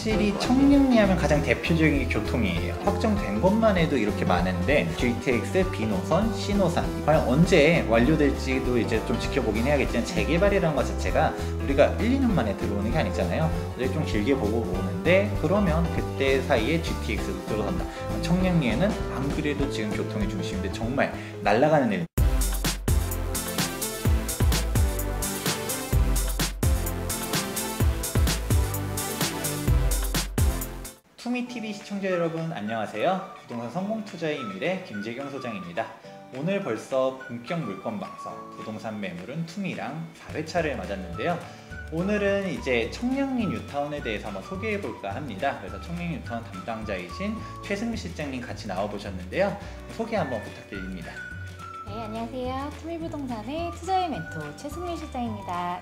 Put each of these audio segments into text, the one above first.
확실히 청량리 하면 가장 대표적인 게 교통이에요. 확정된 것만 해도 이렇게 많은데 GTX, B노선, C노선 과연 언제 완료될지도 이제 좀 지켜보긴 해야겠지만 재개발이라는 것 자체가 우리가 1, 2년 만에 들어오는 게 아니잖아요. 이제 좀 길게 보고 오는데 그러면 그때 사이에 GTX도 들어선다. 청량리에는 안 그래도 지금 교통의 중심인데 정말 날아가는 일. 투미TV 시청자 여러분 안녕하세요. 부동산 성공투자의 미래 김재경 소장입니다. 오늘 벌써 본격 물건 방송 부동산 매물은 투미랑 4회차를 맞았는데요. 오늘은 이제 청량리 뉴타운에 대해서 한번 소개해 볼까 합니다. 그래서 청량리 뉴타운 담당자이신 최승미 실장님 같이 나와 보셨는데요. 소개 한번 부탁드립니다. 네, 안녕하세요. 투미부동산의 투자의 멘토 최승미 실장입니다.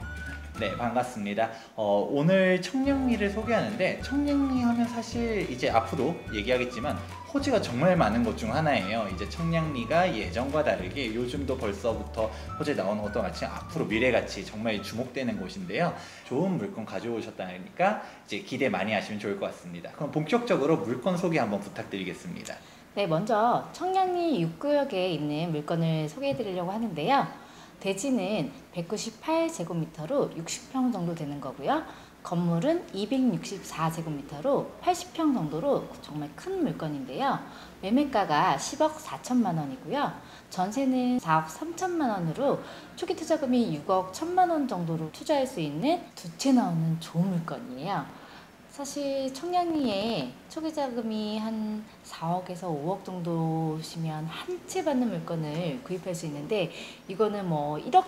네, 반갑습니다. 오늘 청량리를 소개하는데 청량리 하면 사실 이제 앞으로 얘기하겠지만 호재가 정말 많은 것 중 하나예요. 이제 청량리가 예전과 다르게 요즘도 벌써부터 호재 나오는 것도 마치 앞으로 미래같이 정말 주목되는 곳인데요. 좋은 물건 가져오셨다니까 이제 기대 많이 하시면 좋을 것 같습니다. 그럼 본격적으로 물건 소개 한번 부탁드리겠습니다. 네, 먼저 청량리 6구역에 있는 물건을 소개해 드리려고 하는데요. 대지는 198제곱미터로 60평 정도 되는 거고요. 건물은 264제곱미터로 80평 정도로 정말 큰 물건인데요. 매매가가 10억 4천만 원이고요. 전세는 4억 3천만 원으로 초기 투자금이 6억 1천만 원 정도로 투자할 수 있는 두 채 나오는 좋은 물건이에요. 사실 청량리에 초기 자금이 한 4억에서 5억 정도시면 한 채 받는 물건을 구입할 수 있는데 이거는 뭐 1억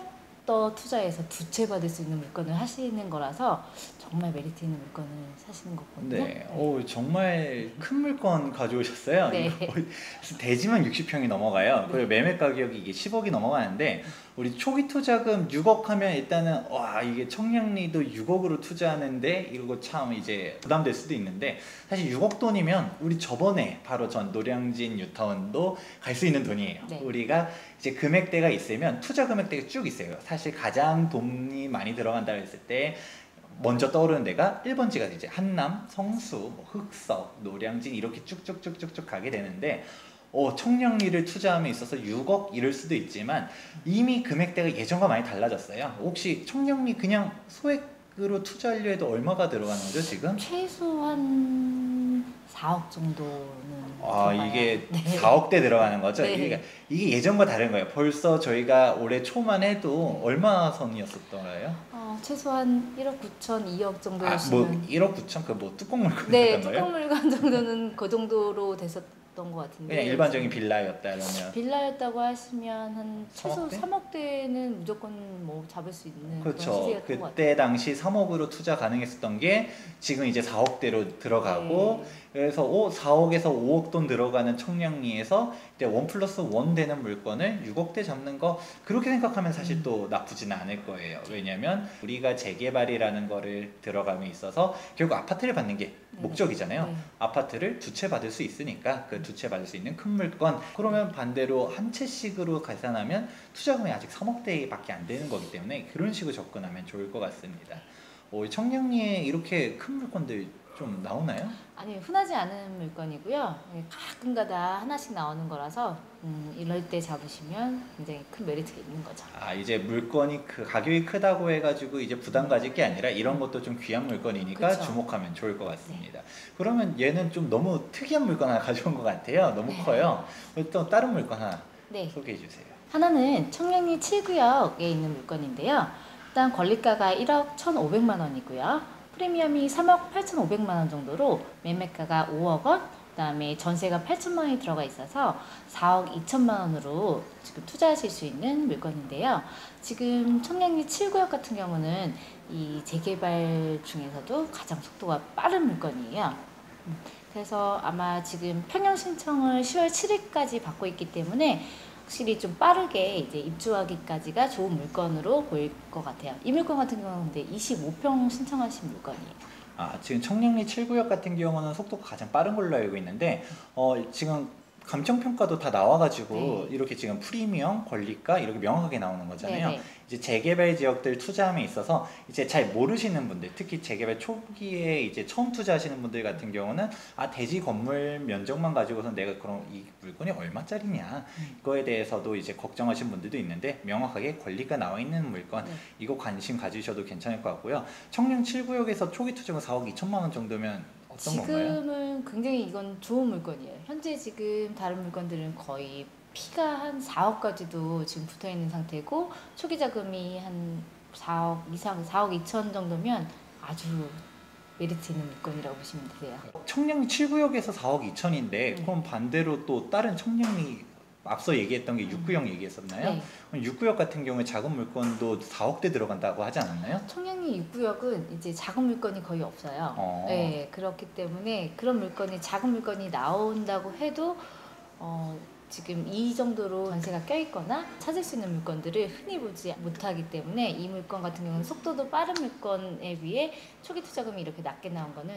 더 투자해서 두 채 받을 수 있는 물건을 하시는 거라서 정말 메리트 있는 물건을 사시는 거거든요. 네, 오, 정말 큰 물건 가져오셨어요. 네. 대지만 60평이 넘어가요. 그리고 매매 가격이 이게 10억이 넘어가는데 우리 초기 투자금 6억 하면 일단은 와, 이게 청량리도 6억으로 투자하는데 이거 참 이제 부담될 수도 있는데 사실 6억 돈이면 우리 저번에 바로 전 노량진 뉴타운도 갈 수 있는 돈이에요. 네. 우리가 이제 금액대가 있으면 투자 금액대가 쭉 있어요. 사실 가장 돈이 많이 들어간다 했을 때 먼저 떠오르는 데가 1번지가 이제 한남, 성수, 뭐 흑석, 노량진 이렇게 쭉쭉쭉쭉쭉 가게 되는데 청량리를 투자함에 있어서 6억 이럴 수도 있지만 이미 금액대가 예전과 많이 달라졌어요. 혹시 청량리 그냥 소액으로 투자하려 해도 얼마가 들어가는 거죠 지금? 최소한 4억 정도는 들어가요. 이게 네. 4억대 들어가는 거죠? 네. 이게 예전과 다른 거예요. 벌써 저희가 올해 초만 해도 얼마 선이었었더라요? 최소한 1억 9천, 2억 정도 뭐 하시면 1억 9천 그 뭐 뚜껑 물건 네, 했던 거예요? 뚜껑 물건 정도는 그 정도로 됐었던 것 같은데 그냥 일반적인 빌라였다 그러면 빌라였다고 하시면 한 최소 3억대? 3억대는 무조건 뭐 잡을 수 있는 그런 그렇죠. 시세였던 것 같아요. 그때 당시 3억으로 투자 가능했었던 게 지금 이제 4억대로 들어가고 네. 그래서 4억에서 5억 돈 들어가는 청량리에서 이제 1+1 되는 물건을 6억대 잡는 거 그렇게 생각하면 사실 또 나쁘지는 않을 거예요. 왜냐면 우리가 재개발이라는 거를 들어감에 있어서 결국 아파트를 받는 게 목적이잖아요. 네. 아파트를 두 채 받을 수 있으니까 그 두 채 받을 수 있는 큰 물건 그러면 반대로 한 채씩으로 계산하면 투자금이 아직 3억대밖에 안 되는 거기 때문에 그런 식으로 접근하면 좋을 것 같습니다. 청량리에 이렇게 큰 물건들 좀 나오나요? 아니, 흔하지 않은 물건이고요. 가끔가다 하나씩 나오는 거라서 이럴 때 잡으시면 굉장히 큰 메리트가 있는 거죠. 이제 물건이 가격이 크다고 해가지고 이제 부담 가질 게 아니라 이런 것도 좀 귀한 물건이니까 그쵸. 주목하면 좋을 것 같습니다. 그러면 얘는 좀 너무 특이한 물건 하나 가져온 것 같아요. 너무 커요. 또 다른 물건 하나 네. 소개해 주세요. 하나는 청량리 7구역에 있는 물건인데요. 일단 권리가가 1억 1,500만 원이고요. 프리미엄이 3억 8,500만 원 정도로 매매가가 5억 원, 그다음에 전세가 8천만 원이 들어가 있어서 4억 2천만 원으로 지금 투자하실 수 있는 물건인데요. 지금 청량리 7구역 같은 경우는 이 재개발 중에서도 가장 속도가 빠른 물건이에요. 그래서 아마 지금 평형 신청을 10월 7일까지 받고 있기 때문에 확실히 좀 빠르게 이제 입주하기까지가 좋은 물건으로 보일 것 같아요. 이 물건 같은 경우는 근데 25평 신청하신 물건이에요. 지금 청량리 7구역 같은 경우는 속도가 가장 빠른 걸로 알고 있는데 지금 감정평가도 다 나와가지고 네. 이렇게 지금 프리미엄, 권리가 이렇게 명확하게 나오는 거잖아요. 네네. 이제 재개발 지역들 투자함에 있어서 이제 잘 모르시는 분들, 특히 재개발 초기에 이제 처음 투자하시는 분들 같은 경우는 아 대지 건물 면적만 가지고서 내가 그럼 이 물건이 얼마짜리냐 이거에 대해서도 이제 걱정하시는 분들도 있는데 명확하게 권리가 나와 있는 물건 네. 이거 관심 가지셔도 괜찮을 것 같고요. 청량 7구역에서 초기 투자가 4억 2천만 원 정도면 어떤 건가요? 지금은 굉장히 이건 좋은 물건이에요. 현재 지금 다른 물건들은 거의 피가 한 4억까지도 지금 붙어 있는 상태고 초기 자금이 한 4억 이상, 4억 2천 정도면 아주 메리트 있는 물건이라고 보시면 되세요. 청량리 7구역에서 4억 2천인데 그럼 반대로 또 다른 청량리 앞서 얘기했던 게 6구역 얘기했었나요? 네. 그럼 6구역 같은 경우에 작은 물건도 4억대 들어간다고 하지 않았나요? 청량리 6구역은 이제 작은 물건이 거의 없어요. 네, 그렇기 때문에 그런 물건이 작은 물건이 나온다고 해도 지금 이 정도로 전세가 껴있거나 찾을 수 있는 물건들을 흔히 보지 못하기 때문에 이 물건 같은 경우는 속도도 빠른 물건에 비해 초기 투자금이 이렇게 낮게 나온 거는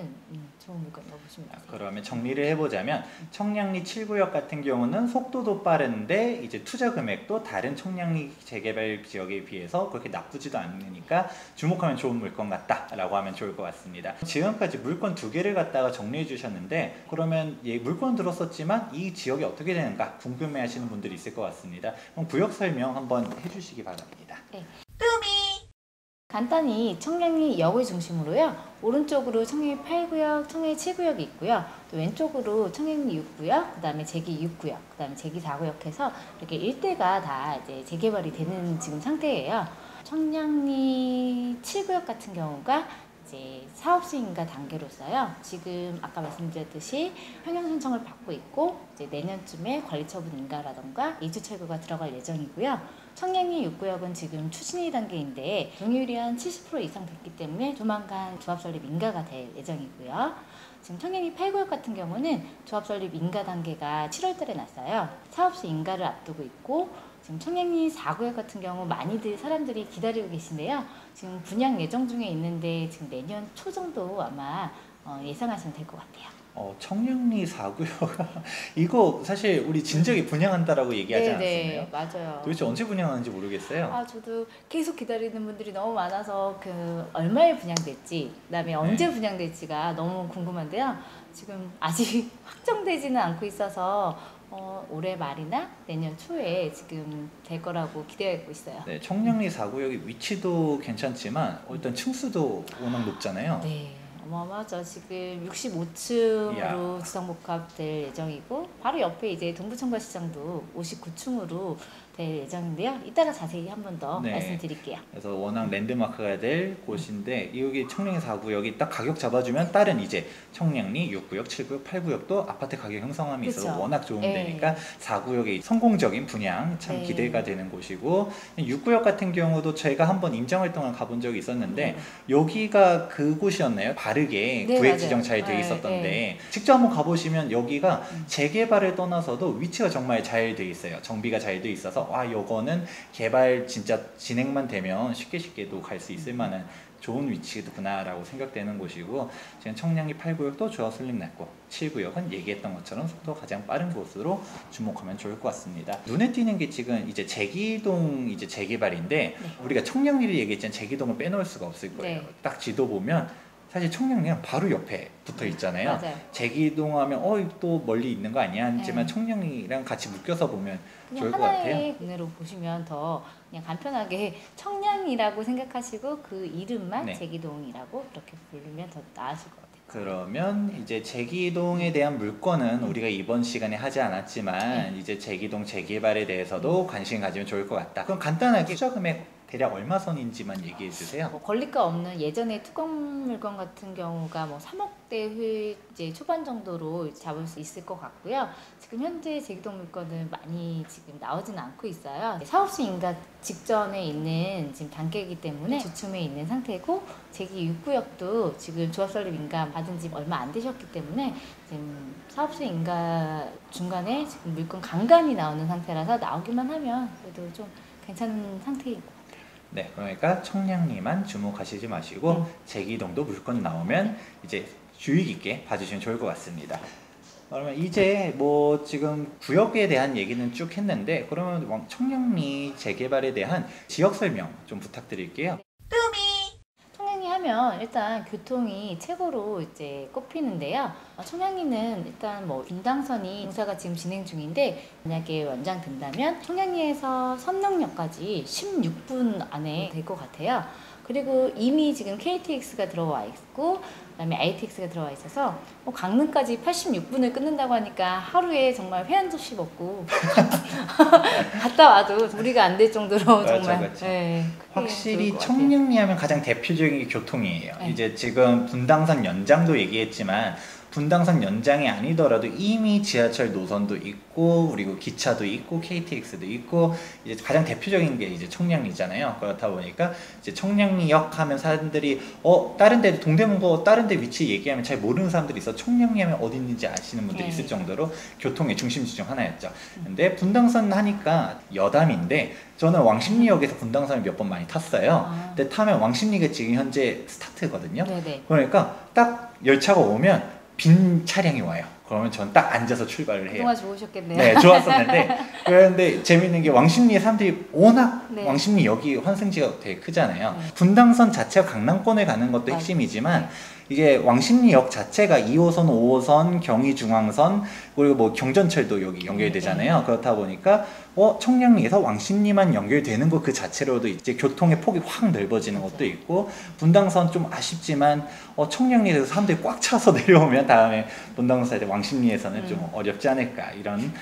좋은 물건이라고 보시면 돼요. 그러면 정리를 해보자면 청량리 7구역 같은 경우는 속도도 빠른데 이제 투자 금액도 다른 청량리 재개발 지역에 비해서 그렇게 나쁘지도 않으니까 주목하면 좋은 물건 같다라고 하면 좋을 것 같습니다. 지금까지 물건 2개를 갖다가 정리해 주셨는데 그러면 물건 들었었지만 이 지역이 어떻게 되는가 궁금해 하시는 분들이 있을 것 같습니다. 그럼 구역 설명 한번 해주시기 바랍니다. 네. 간단히 청량리 역을 중심으로요. 오른쪽으로 청량리 8구역, 청량리 7구역이 있고요. 또 왼쪽으로 청량리 6구역, 그 다음에 제기 6구역, 그 다음에 제기 4구역 해서 이렇게 일대가 다 이제 재개발이 되는 지금 상태예요. 청량리 7구역 같은 경우가 이제 사업수인가 단계로서요. 지금 아까 말씀드렸듯이 평형 신청을 받고 있고 이제 내년쯤에 관리처분 인가라던가 이주 철거가 들어갈 예정이고요. 청량리 6구역은 지금 추진위 단계인데 동의율이 한 70% 이상 됐기 때문에 조만간 조합 설립 인가가 될 예정이고요. 지금 청량리 8구역 같은 경우는 조합 설립 인가 단계가 7월달에 났어요. 사업수 인가를 앞두고 있고 지금 청량리 4구역 같은 경우 많이들 사람들이 기다리고 계신데요. 지금 분양 예정 중에 있는데 지금 내년 초 정도 아마 예상하시면 될 것 같아요. 청량리 4구역 이거 사실 우리 진작에 분양한다라고 얘기하지 않았었나요? 네, 맞아요. 도대체 언제 분양하는지 모르겠어요. 저도 계속 기다리는 분들이 너무 많아서 그 얼마에 분양될지, 그다음에 언제 분양될지가 너무 궁금한데요. 지금 아직 확정되지는 않고 있어서 올해 말이나 내년 초에 지금 될 거라고 기대하고 있어요. 네, 청량리 4구역의 위치도 괜찮지만 일단 층수도 워낙 높잖아요. 네. 어마어마하죠. 지금 65층으로 지상복합 될 예정이고 바로 옆에 이제 동부청과시장도 59층으로 될 예정인데요. 이따가 자세히 한 번 더 말씀드릴게요. 그래서 워낙 랜드마크가 될 곳인데 여기 청량리 4구역이 딱 가격 잡아주면 다른 이제 청량리 6구역, 7구역, 8구역도 아파트 가격 형성함이 있어서 워낙 좋은 데니까 4구역의 성공적인 분양 참 기대가 되는 곳이고 6구역 같은 경우도 저희가 한번 임장활동을 가본 적이 있었는데 여기가 그곳이었나요? 바르게 구획 지정 잘 돼 있었던데 직접 한번 가보시면 여기가 재개발을 떠나서도 위치가 정말 잘 돼 있어요. 정비가 잘 돼 있어서 요거는 개발 진짜 진행만 되면 쉽게도 갈 수 있을 만한 좋은 위치구나 라고 생각되는 곳이고 지금 청량리 8구역도 조합 설립 났고 7구역은 얘기했던 것처럼 속도가 가장 빠른 곳으로 주목하면 좋을 것 같습니다. 눈에 띄는 게 지금 이제 제기동 이제 재개발인데 우리가 청량리를 얘기했지만 제기동을 빼놓을 수가 없을 거예요. 딱 지도 보면 사실 청량리랑 바로 옆에 붙어 있잖아요. 제기동 하면 또 멀리 있는 거 아니야? 하지만 청량리랑 같이 묶여서 보면 좋을 것 같아요. 하나의 눈으로 보시면 더 그냥 간편하게 청량이라고 생각하시고 그 이름만 제기동이라고 그렇게 부르면 더 나으실 것 같아요. 그러면 이제 제기동에 대한 물건은 우리가 이번 시간에 하지 않았지만 이제 제기동 재개발에 대해서도 관심 가지면 좋을 것 같다. 그럼 간단하게 투자 금액 대략 얼마 선인지만 얘기해 주세요. 권리가 없는 예전에 투건 물건 같은 경우가 3억대 이제 초반 정도로 잡을 수 있을 것 같고요. 지금 현재 제기동 물건은 많이 지금 나오지는 않고 있어요. 사업수 인가 직전에 있는 지금 단계이기 때문에 주춤에 있는 상태고 제기 6구역도 지금 조합 설립 인가 받은 지 얼마 안 되셨기 때문에 지금 사업수 인가 중간에 지금 물건 간간히 나오는 상태라서 나오기만 하면 그래도 좀 괜찮은 상태인 것 같아요. 네, 그러니까 청량리만 주목하시지 마시고 제기동도 물건 나오면 이제 주의 깊게 봐주시면 좋을 것 같습니다. 그러면 이제 뭐 지금 구역에 대한 얘기는 쭉 했는데 그러면 청량리 재개발에 대한 지역 설명 좀 부탁드릴게요. 청량리 하면 일단 교통이 최고로 이제 꼽히는데요. 청량리는 일단 뭐 분당선이 공사가 지금 진행 중인데 만약에 완장된다면 청량리에서 선릉역까지 16분 안에 될 것 같아요. 그리고 이미 지금 KTX가 들어와 있고 그다음에 ITX가 들어와 있어서 뭐 강릉까지 86분을 끊는다고 하니까 하루에 정말 회 한 접시 먹고 갔다 와도 우리가 안 될 정도로 정말 그렇죠. 네, 크게 확실히 좋을 것 같아요. 청량리 하면 가장 대표적인 게 교통이에요. 네. 이제 지금 분당선 연장도 얘기했지만 분당선 연장이 아니더라도 이미 지하철 노선도 있고 그리고 기차도 있고 KTX도 있고 이제 가장 대표적인 게 이제 청량리잖아요. 그렇다 보니까 이제 청량리역 하면 사람들이 다른 데 동대문구 다른 데 위치 얘기하면 잘 모르는 사람들이 있어. 청량리 하면 어디 있는지 아시는 분들이 있을 정도로 교통의 중심지 중 하나였죠. 근데 분당선 하니까 여담인데 저는 왕십리역에서 분당선을 몇 번 많이 탔어요. 근데 타면 왕십리가 지금 현재 스타트거든요. 네네. 그러니까 딱 열차가 오면 빈 차량이 와요. 그러면 전 딱 앉아서 출발을 해요. 그동안 좋으셨겠네요. 네, 좋았었는데 그런데 재밌는 게 왕십리에 사람들이 워낙 네. 왕십리역이 환승지가 되게 크잖아요. 네. 분당선 자체가 강남권에 가는 것도 맞아요. 핵심이지만 네. 이게 왕십리역 자체가 2호선, 5호선, 경의중앙선 그리고 뭐 경전철도 여기 연결되잖아요. 그렇다 보니까 청량리에서 왕십리만 연결되는 것 그 자체로도 이제 교통의 폭이 확 넓어지는 것도 있고 분당선 좀 아쉽지만 청량리에서 사람들이 꽉 차서 내려오면 다음에 분당선 왕십리에서는 좀 어렵지 않을까 이런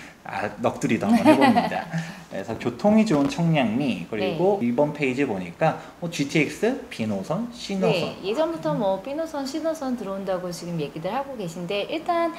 넋두리도 한번 해봅니다. 그래서 교통이 좋은 청량리 그리고 이번 페이지 보니까 GTX, B노선, C노선 네, 예전부터 뭐 B노선, C노선 들어온다고 지금 얘기들 하고 계신데 일단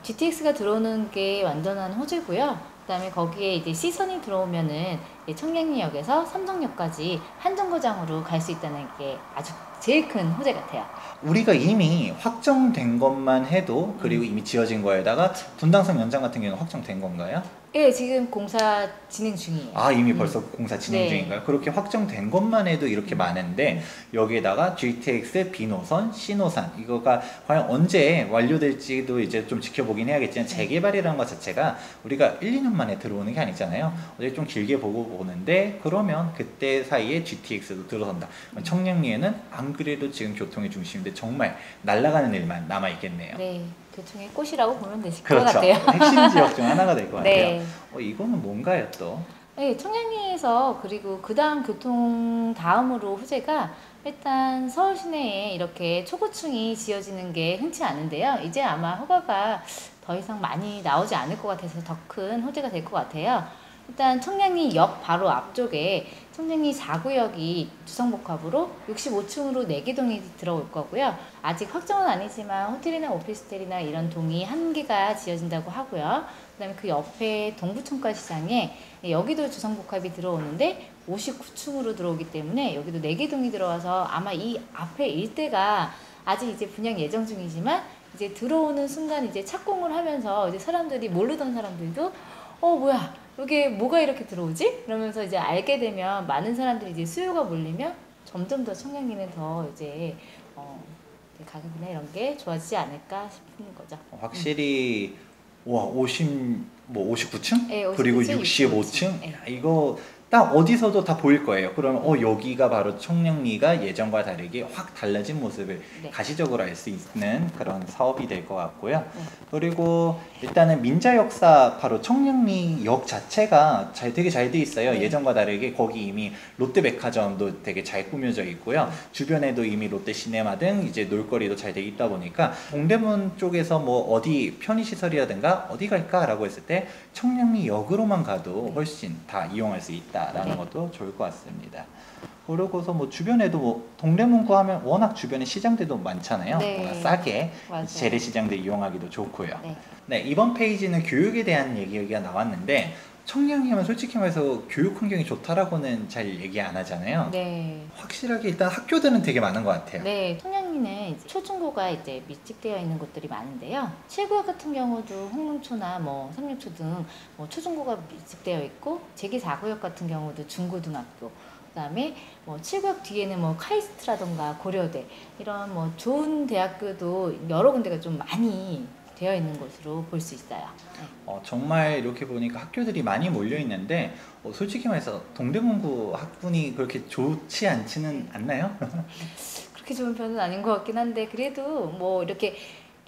GTX가 들어오는 게 완전한 호재고요. 그다음에 거기에 이제 C선이 들어오면은 청량리역에서 삼성역까지 한 정거장으로 갈 수 있다는 게 아주 제일 큰 호재 같아요. 우리가 이미 확정된 것만 해도 그리고 이미 지어진 거에다가 분당선 연장 같은 경우는 확정된 건가요? 네, 지금 공사 진행 중이에요. 아 이미 벌써 공사 진행 네. 중인가요? 그렇게 확정된 것만 해도 이렇게 많은데 여기에다가 GTX, B노선, C노선 이거가 과연 언제 완료될지도 이제 좀 지켜보긴 해야겠지만 재개발이라는 것 자체가 우리가 1, 2년 만에 들어오는 게 아니잖아요. 어제 좀 길게 보고 보는데 그러면 그때 사이에 GTX도 들어선다. 청량리에는 안 그래도 지금 교통의 중심인데 정말 날아가는 일만 남아 있겠네요. 네, 교통의 꽃이라고 보면 되실 것 그렇죠. 같아요. 핵심 지역 중 하나가 될 것 같아요. 네. 이거는 뭔가요 또? 네, 청량리에서 그리고 그 다음 교통 다음으로 호재가 일단 서울 시내에 이렇게 초고층이 지어지는 게 흔치 않은데요. 이제 아마 허가가 더 이상 많이 나오지 않을 것 같아서 더 큰 호재가 될 것 같아요. 일단 청량리 역 바로 앞쪽에 청량리 4구역이 주성복합으로 65층으로 4개 동이 들어올 거고요. 아직 확정은 아니지만 호텔이나 오피스텔이나 이런 동이 1개가 지어진다고 하고요. 그 다음에 그 옆에 동부청과 시장에 여기도 주성복합이 들어오는데 59층으로 들어오기 때문에 여기도 4개 동이 들어와서 아마 이 앞에 일대가 아직 이제 분양 예정 중이지만 이제 들어오는 순간 이제 착공을 하면서 이제 사람들이 모르던 사람들도 뭐야 여기 뭐가 이렇게 들어오지? 그러면서 이제 알게 되면 많은 사람들이 이제 수요가 몰리면 점점 더 청량리는 더 이제 가격이나 이런 게 좋아지지 않을까 싶은 거죠. 확실히 와 59층? 네, 59층, 그리고 65층. 65층? 네. 이거 딱 어디서도 다 보일 거예요. 그러면 여기가 바로 청량리가 예전과 다르게 확 달라진 모습을 네. 가시적으로 알 수 있는 그런 사업이 될 것 같고요. 네. 그리고 일단은 민자 역사 바로 청량리역 자체가 되게 잘 돼 있어요. 네. 예전과 다르게 거기 이미 롯데백화점도 되게 잘 꾸며져 있고요. 주변에도 이미 롯데시네마 등 이제 놀거리도 잘 돼 있다 보니까 동대문 쪽에서 뭐 어디 편의시설이라든가 어디 갈까라고 했을 때 청량리역으로만 가도 훨씬 다 이용할 수 있다라는 것도 좋을 것 같습니다. 그러고서 뭐 주변에도 뭐 동대문구 하면 워낙 주변에 시장들도 많잖아요. 네. 뭔가 싸게 맞아요. 재래시장들 이용하기도 좋고요. 네. 네, 이번 페이지는 교육에 대한 얘기가 나왔는데 청량리 하면 솔직히 말해서 교육 환경이 좋다라고는 잘 얘기 안 하잖아요. 네. 확실하게 일단 학교들은 되게 많은 것 같아요. 네, 청량리는 이제 초중고가 이제 밀집되어 있는 곳들이 많은데요. 7구역 같은 경우도 홍릉초나 뭐 삼육초 등 뭐 초중고가 밀집되어 있고 제기 4구역 같은 경우도 중고등학교 그다음에 뭐 7구역 뒤에는 뭐 카이스트라던가 고려대 이런 뭐 좋은 대학교도 여러 군데가 좀 많이 되어 있는 곳으로 볼 수 있어요. 네. 정말 이렇게 보니까 학교들이 많이 몰려 있는데 솔직히 말해서 동대문구 학군이 그렇게 좋지 않지는 않나요? 그렇게 좋은 편은 아닌 것 같긴 한데 그래도 뭐 이렇게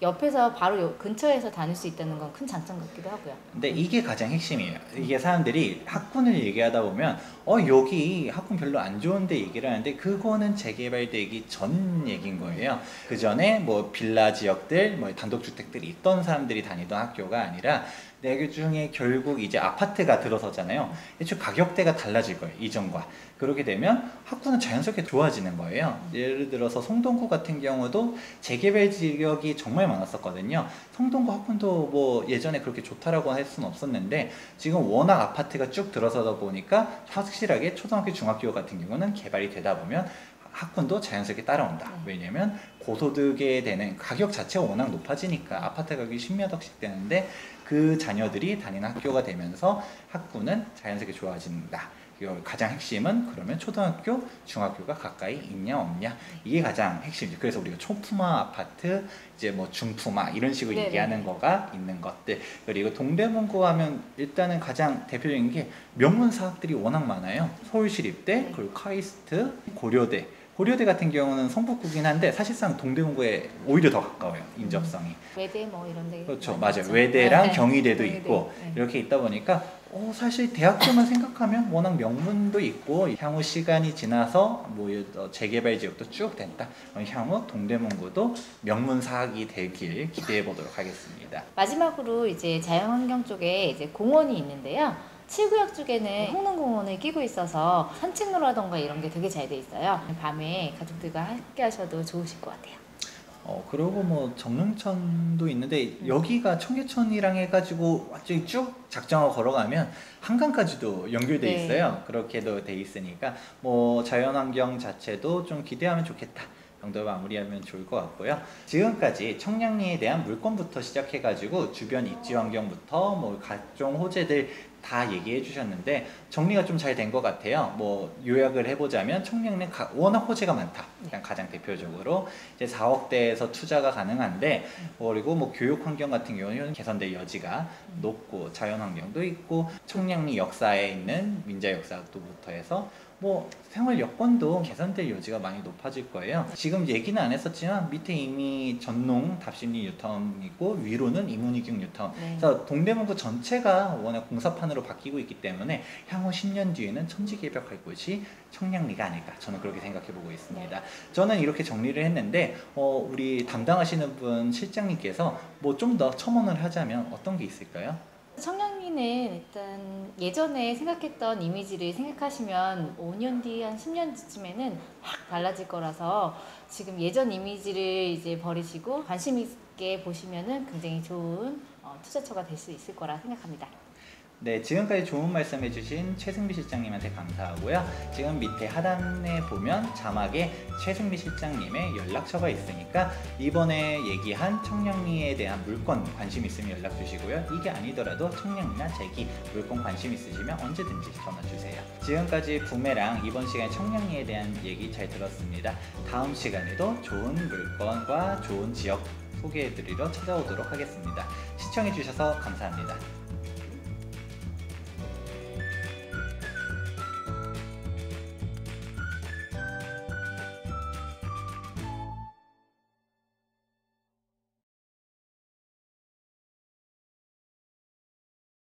옆에서 바로 근처에서 다닐 수 있다는 건 큰 장점 같기도 하고요. 근데 이게 가장 핵심이에요. 이게 사람들이 학군을 얘기하다 보면 여기 학군 별로 안 좋은데 얘기를 하는데 그거는 재개발되기 전 얘기인 거예요. 그 전에 뭐 빌라 지역들, 뭐 단독주택들이 있던 사람들이 다니던 학교가 아니라 내그 중에 결국 이제 아파트가 들어서잖아요. 애초에 가격대가 달라질 거예요. 이전과. 그렇게 되면 학군은 자연스럽게 좋아지는 거예요. 예를 들어서 성동구 같은 경우도 재개발 지역이 정말 많았었거든요. 성동구 학군도 뭐 예전에 그렇게 좋다라고 할 수는 없었는데 지금 워낙 아파트가 쭉 들어서다 보니까 확실하게 초등학교, 중학교 같은 경우는 개발이 되다 보면 학군도 자연스럽게 따라온다. 왜냐면 고소득에 되는 가격 자체가 워낙 높아지니까 아파트 가격이 10몇 억씩 되는데 그 자녀들이 다니는 학교가 되면서 학군은 자연스럽게 좋아진다. 가장 핵심은 그러면 초등학교, 중학교가 가까이 있냐 없냐 이게 가장 핵심이죠. 그래서 우리가 초품화 아파트, 이제 뭐 중품화 이런 식으로 네네. 얘기하는 거가 있는 것들. 그리고 동대문구 하면 일단은 가장 대표적인 게 명문 사학들이 워낙 많아요. 서울시립대, 그리고 카이스트, 고려대. 고려대 같은 경우는 성북구긴 한데 사실상 동대문구에 오히려 더 가까워요. 인접성이. 외대 뭐 이런 데. 그렇죠. 맞아요. 외대랑 네. 경희대도 경희대. 있고 네. 이렇게 있다 보니까 사실 대학교만 생각하면 워낙 명문도 있고 향후 시간이 지나서 뭐 재개발 지역도 쭉 된다. 향후 동대문구도 명문 사학이 되길 기대해 보도록 하겠습니다. 마지막으로 이제 자연환경 쪽에 이제 공원이 있는데요. 7구역 쪽에는 홍릉공원을 끼고 있어서 산책로라던가 이런 게 되게 잘 돼 있어요. 밤에 가족들과 함께 하셔도 좋으실 것 같아요. 그리고 뭐 정릉천도 있는데 여기가 청계천이랑 해가지고 완전히 쭉 작정하고 걸어가면 한강까지도 연결돼 네. 있어요. 그렇게도 돼 있으니까 뭐 자연환경 자체도 좀 기대하면 좋겠다 정도 마무리하면 좋을 것 같고요. 지금까지 청량리에 대한 물건부터 시작해가지고 주변 입지 환경부터 뭐 각종 호재들 다 얘기해 주셨는데 정리가 좀 잘 된 것 같아요. 뭐 요약을 해보자면 청량리는 워낙 호재가 많다. 그냥 가장 대표적으로 이제 4억대에서 투자가 가능한데 그리고 뭐 교육 환경 같은 경우는 개선될 여지가 높고 자연 환경도 있고 청량리 역사에 있는 민자 역사학도부터 해서 뭐 생활 여건도 개선될 여지가 많이 높아질 거예요. 지금 얘기는 안 했었지만 밑에 이미 전농 답심리 뉴타운이고 위로는 이문희경 뉴타운. 네. 그래서 동대문구 전체가 워낙 공사판으로 바뀌고 있기 때문에 향후 10년 뒤에는 천지개벽할 곳이 청량리가 아닐까 저는 그렇게 생각해 보고 있습니다. 저는 이렇게 정리를 했는데 우리 담당하시는 분 실장님께서 뭐 좀 더 첨언을 하자면 어떤 게 있을까요? 청량리는 일단 예전에 생각했던 이미지를 생각하시면 5년 뒤, 한 10년 뒤쯤에는 확 달라질 거라서 지금 예전 이미지를 이제 버리시고 관심 있게 보시면은 굉장히 좋은 투자처가 될 수 있을 거라 생각합니다. 네, 지금까지 좋은 말씀 해주신 최승미 실장님한테 감사하고요. 지금 밑에 하단에 보면 자막에 최승미 실장님의 연락처가 있으니까 이번에 얘기한 청량리에 대한 물건 관심 있으면 연락 주시고요. 이게 아니더라도 청량리나 재기 물건 관심 있으시면 언제든지 전화 주세요. 지금까지 부메랑 이번 시간에 청량리에 대한 얘기 잘 들었습니다. 다음 시간에도 좋은 물건과 좋은 지역 소개해드리러 찾아오도록 하겠습니다. 시청해주셔서 감사합니다.